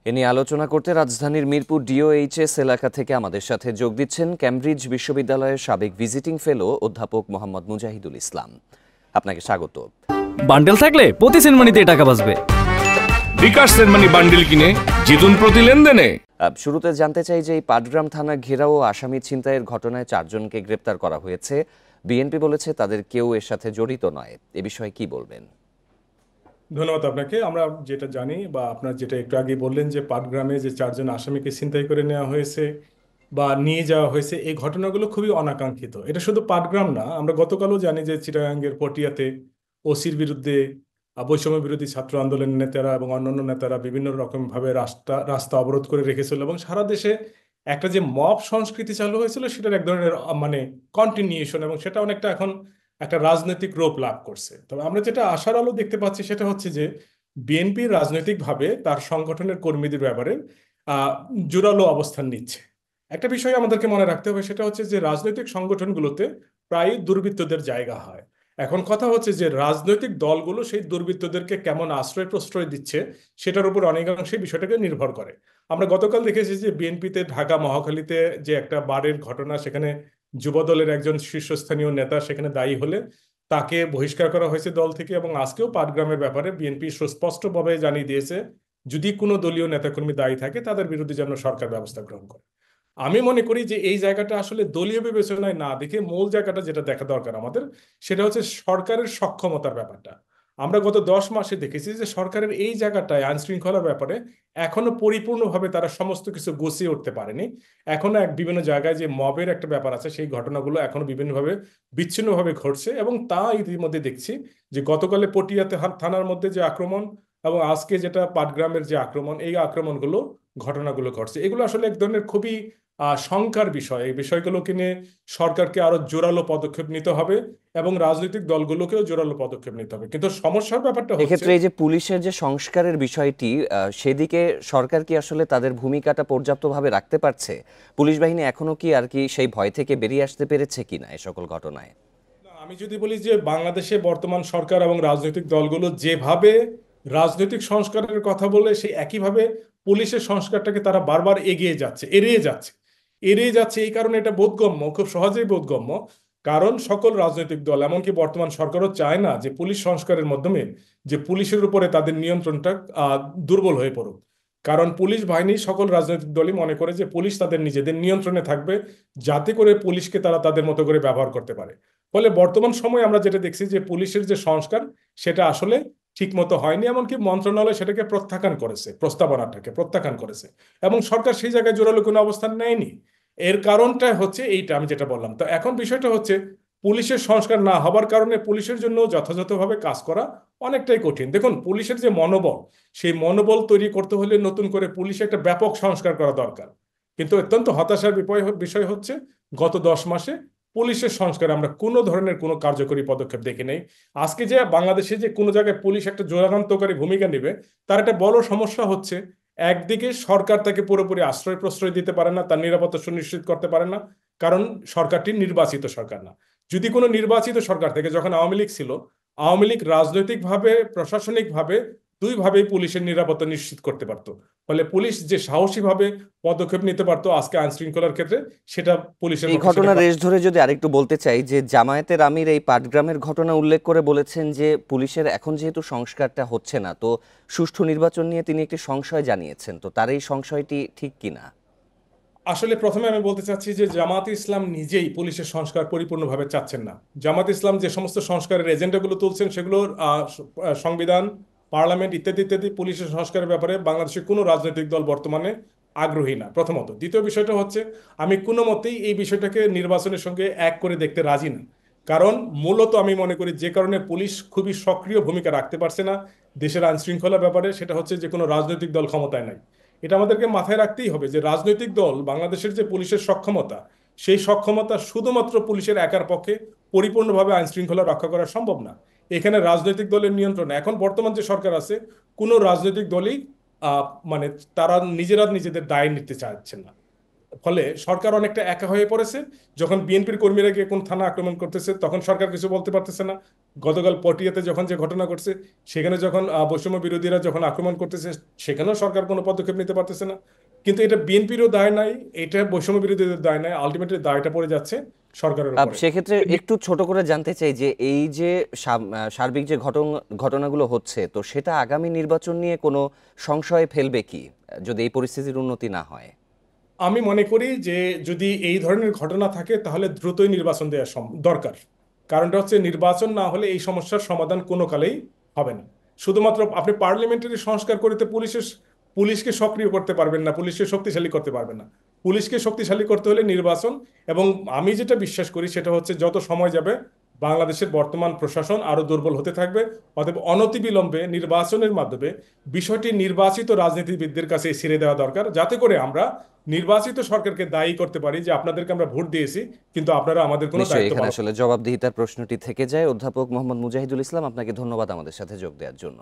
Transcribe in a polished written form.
এ নিয়ে আলোচনা করতে রাজধানীর মিরপুর ডিওএইচএস এলাকা থেকে আমাদের সাথে যোগ দিচ্ছেন ক্যামব্রিজ বিশ্ববিদ্যালয়ের সাবেক ভিজিটিং ফেলো অধ্যাপক মোহাম্মদ মুজাহিদুল ইসলাম। আপনাকে স্বাগত। বান্ডেল থাকলে প্রতি সেনমানিতে টাকা বাঁচবে। বিকাশ সেনমানি বান্ডেল কিনে জিতুন প্রতি লেনদেনে। শুরুতে জানতে চাই যে এই পাটগ্রাম থানা ঘেরাও আসামি ছিনতাইয়ের ঘটনায় 4 জনকে গ্রেপ্তার করা হয়েছে। বিএনপি বলেছে তাদের কেউ এর সাথে জড়িত নয়। এ বিষয়ে কি বলবেন? ধন্যবাদ আপনাকে। আমরা যেটা জানি বা আপনার যেটা একটু আগে বললেন যে পাটগ্রামে যে 4 জন আসামিকে ছিনতাই করে নেওয়া হয়েছে বা নিয়ে যাওয়া হয়েছে, এই ঘটনাগুলো খুবই অনাকাঙ্ক্ষিত। এটা শুধু পাটগ্রাম না, আমরা গতকালও জানি যে চিটাগাঙ্গের পটিয়াতে ওসির বিরুদ্ধে বৈষম্য বিরোধী ছাত্র আন্দোলনের নেতারা এবং অন্যান্য নেতারা বিভিন্ন রকমভাবে রাস্তা রাস্তা অবরোধ করে রেখেছিল এবং সারা দেশে একটা যে মব সংস্কৃতি চালু হয়েছিল সেটার এক ধরনের মানে কন্টিনিউশন, এবং সেটা অনেকটা এখন একটা রাজনৈতিক রূপ লাভ করছে। তবে আমরা যেটা আশার আলো দেখতে পাচ্ছি সেটা হচ্ছে যে বিএনপি রাজনৈতিকভাবে তার সংগঠনের কর্মীদের ব্যাপারে আহ জোরালো অবস্থান নিচ্ছে। একটা বিষয় আমাদেরকে মনে রাখতে হবে, সেটা হচ্ছে যে রাজনৈতিক সংগঠনগুলোতে প্রায় দুর্বৃত্তদের জায়গা হয়। এখন কথা হচ্ছে যে রাজনৈতিক দলগুলো সেই দুর্বৃত্তদেরকে কেমন আশ্রয় প্রশ্রয় দিচ্ছে সেটার উপর অনেকাংশে বিষয়টাকে নির্ভর করে। আমরা গতকাল দেখেছি যে বিএনপিতে ঢাকা মহাখালীতে যে একটা বারের ঘটনা, সেখানে যুবদলের একজন শীর্ষস্থানীয় নেতা সেখানে দায়ী হলে তাকে বহিষ্কার করা হয়েছে দল থেকে, এবং আজকেও পাটগ্রামের ব্যাপারে বিএনপি সুস্পষ্টভাবে জানিয়ে দিয়েছে যদি কোনো দলীয় নেতাকর্মী দায়ী থাকে তাদের বিরুদ্ধে যেন সরকার ব্যবস্থা গ্রহণ করে। আমি মনে করি যে এই জায়গাটা আসলে দলীয় বিবেচনায় না দেখে মূল জায়গাটা যেটা দেখা দরকার আমাদের, সেটা হচ্ছে সরকারের সক্ষমতার ব্যাপারটা। আমরা গত 10 মাসে দেখেছি যে সরকারের এই জায়গাটায় আইন শৃঙ্খলার ব্যাপারে এখনো পরিপূর্ণভাবে তারা সমস্ত কিছু গুছিয়ে উঠতে পারেনি। এখনো বিভিন্ন জায়গায় যে মবের একটা ব্যাপার আছে, সেই ঘটনাগুলো এখনো বিভিন্নভাবে বিচ্ছিন্নভাবে ঘটছে, এবং তা ইতিমধ্যে দেখছি যে গতকালে পটিয়াতে থানার মধ্যে যে আক্রমণ এবং আজকে যেটা পাটগ্রামের যে আক্রমণ, এই আক্রমণগুলো ঘটনাগুলো ঘটছে, এগুলো আসলে এক ধরনের খুবই শঙ্কার বিষয়। এই বিষয়গুলোকে নিয়ে সরকারকে আরো জোরালো পদক্ষেপ নিতে হবে এবং রাজনৈতিক দলগুলোকেও জোরালো পদক্ষেপ নিতে হবে। কিন্তু সমস্যার ব্যাপারটা হচ্ছে এক্ষেত্রে এই যে পুলিশের যে সংস্কারের বিষয়টি, সেদিকে সরকার কি আসলে তাদের ভূমিকাটা পর্যাপ্তভাবে রাখতে পারছে? পুলিশ বাহিনী এখনো কি সেই ভয় থেকে বেরিয়ে আসতে পেরেছে কিনা এ সকল ঘটনায়? আমি যদি বলি যে বাংলাদেশে বর্তমান সরকার এবং রাজনৈতিক দলগুলো যেভাবে রাজনৈতিক সংস্কারের কথা বলে, সেই একইভাবে পুলিশের সংস্কারটাকে তারা বারবার এড়িয়ে যাচ্ছে। এই কারণে এটা বোধগম্য, খুব সহজেই বোধগম্য। কারণ সকল রাজনৈতিক দল, এমনকি বর্তমান সরকারও চায় না যে পুলিশ সংস্কারের মাধ্যমে যে পুলিশের উপরে তাদের নিয়ন্ত্রণটা দুর্বল হয়ে পড়ুক। কারণ পুলিশ বাহিনী সকল রাজনৈতিক দলই মনে করে যে পুলিশ তাদের নিজেদের নিয়ন্ত্রণে থাকবে, যাতে করে পুলিশকে তারা তাদের মতো করে ব্যবহার করতে পারে। ফলে বর্তমান সময়ে আমরা যেটা দেখছি যে পুলিশের যে সংস্কার, সেটা আসলে ঠিক মতো হয়নি, এমনকি মন্ত্রণালয় সেটাকে প্রত্যাখ্যান করেছে, প্রস্তাবনাটাকে প্রত্যাখ্যান করেছে, এবং সরকার সেই জায়গায় জোরালো কোনো অবস্থান নেয়নি। এর কারণটা হচ্ছে এইটা আমি যেটা বললাম। তো এখন বিষয়টা হচ্ছে পুলিশের সংস্কার না হবার কারণে পুলিশের জন্য যথাযথভাবে কাজ করা অনেকটাই কঠিন। দেখুন, পুলিশের যে মনোবল, সেই মনোবল তৈরি করতে হলে নতুন করে পুলিশে একটা ব্যাপক সংস্কার করা দরকার। কিন্তু অত্যন্ত হতাশার বিষয় হচ্ছে গত 10 মাসে পুলিশের সংস্কারে আমরা কোনো ধরনের কোনো কার্যকরী পদক্ষেপ দেখি নাই। আজকে যে বাংলাদেশে যে কোনো জায়গায় পুলিশ একটা যুগান্তকারী ভূমিকা নেবে, তার একটা বড় সমস্যা হচ্ছে একদিকে সরকার তাকে পুরোপুরি আশ্রয় প্রশ্রয় দিতে পারে না, তার নিরাপত্তা সুনিশ্চিত করতে পারে না, কারণ সরকারটি নির্বাচিত সরকার না। যদি কোনো নির্বাচিত সরকার থেকে, যখন আওয়ামী লীগ ছিল, আওয়ামী লীগ রাজনৈতিকভাবে প্রশাসনিকভাবে দুইভাবেই পুলিশের নিরাপত্তা নিশ্চিত করতে পারত। ফলে পুলিশ যে সাহসীভাবে পদক্ষেপ নিতে পারতো আজকে আইন শৃঙ্খলার ক্ষেত্রে, সেটা পুলিশের এই ঘটনার রেশ ধরে যদি আরেকটু বলতে চাই যে জামায়াতের আমির এই পাটগ্রামের ঘটনা উল্লেখ করে বলেছেন যে পুলিশের এখন যেহেতু সংস্কারটা হচ্ছে না, তো সুষ্ঠু নির্বাচন নিয়ে তিনি একটি সংশয় জানিয়েছেন। তো তার এই সংশয়টি ঠিক কিনা? আসলে প্রথমে আমি বলতে চাচ্ছি যে জামাত ইসলাম নিজেই পুলিশের সংস্কার পরিপূর্ণভাবে চাচ্ছেন না। জামাত ইসলাম যে সমস্ত সংস্কারের এজেন্ডাগুলো তুলছেন, সেগুলোর সংবিধান, পার্লামেন্ট ইত্যাদি ইত্যাদি পুলিশের সংস্কারের ব্যাপারে বাংলাদেশের কোনো রাজনৈতিক দল বর্তমানে আগ্রহী না, প্রথমত। দ্বিতীয় বিষয়টা হচ্ছে আমি কোনো মতেই এই বিষয়টাকে নির্বাচনের সঙ্গে এক করে দেখতে রাজি না। কারণ মূলত আমি মনে করি যে কারণে পুলিশ খুবই সক্রিয় ভূমিকা রাখতে পারছে না দেশের আইন শৃঙ্খলার ব্যাপারে, সেটা হচ্ছে যে কোনো রাজনৈতিক দল ক্ষমতায় নাই। এটা আমাদেরকে মাথায় রাখতেই হবে যে রাজনৈতিক দল, বাংলাদেশের যে পুলিশের সক্ষমতা, সেই সক্ষমতা শুধুমাত্র পুলিশের একার পক্ষে পরিপূর্ণভাবে আইন শৃঙ্খলা রক্ষা করা সম্ভব না। এখানে রাজনৈতিক দলের নিয়ন্ত্রণ, এখন বর্তমান যে সরকার আছে, কোনো রাজনৈতিক দলই আহ মানে তারা নিজেরা নিজেদের দায় নিতে চাচ্ছেন না। ফলে সরকার অনেকটা একা হয়ে পড়েছে। যখন বিএনপির কর্মীরা গিয়ে কোন থানা আক্রমণ করতেছে, তখন সরকার কিছু বলতে পারতেছে না। গতকাল পটিয়াতে যখন যে ঘটনা ঘটছে, সেখানে যখন বৈষম্য বিরোধীরা যখন আক্রমণ করতেছে, সেখানেও সরকার কোনো পদক্ষেপ নিতে পারতেছে না। কিন্তু এটা বিএনপিরও দায় নাই, এটা বৈষম্য বিরোধীদের দায় নাই, আলটিমেটলি দায়টা পড়ে যাচ্ছে সরকারের উপরে। সেক্ষেত্রে একটু ছোট করে জানতে চাই যে এই যে সার্বিক যে ঘটনাগুলো হচ্ছে, তো সেটা আগামী নির্বাচন নিয়ে কোনো সংশয় ফেলবে কি যদি এই পরিস্থিতির উন্নতি না হয়? আমি মনে করি যে যদি এই ধরনের ঘটনা থাকে তাহলে দ্রুতই নির্বাচন দেওয়া দরকার। কারণটা হচ্ছে নির্বাচন না হলে এই সমস্যার সমাধান কোনো কালেই হবে না। শুধুমাত্র আপনি পার্লামেন্টারি সংস্কার করতে পুলিশকে সক্রিয় করতে পারবেন না, পুলিশকে শক্তিশালী করতে পারবেন না। পুলিশকে শক্তিশালী করতে হলে নির্বাচন, এবং আমি যেটা বিশ্বাস করি সেটা হচ্ছে যত সময় যাবে বাংলাদেশের বর্তমান প্রশাসন আরো দুর্বল হতে থাকবে। অতএব অনতিবিলম্বে নির্বাচনের মাধ্যমে বিষয়টি নির্বাচিত রাজনীতিবিদদের কাছে ছেড়ে দেওয়া দরকার, যাতে করে আমরা নির্বাচিত সরকারকে দায়ী করতে পারি যে আপনাদেরকে আমরা ভোট দিয়েছি কিন্তু আপনারা আমাদের কোনো নিশ্চয়ই দায়িত্ব এখানে পালন আসলে জবাবদিহিতার প্রশ্নটি থেকে যায়। অধ্যাপক মোহাম্মদ মুজাহিদুল ইসলাম, আপনাকে ধন্যবাদ আমাদের সাথে যোগ দেওয়ার জন্য।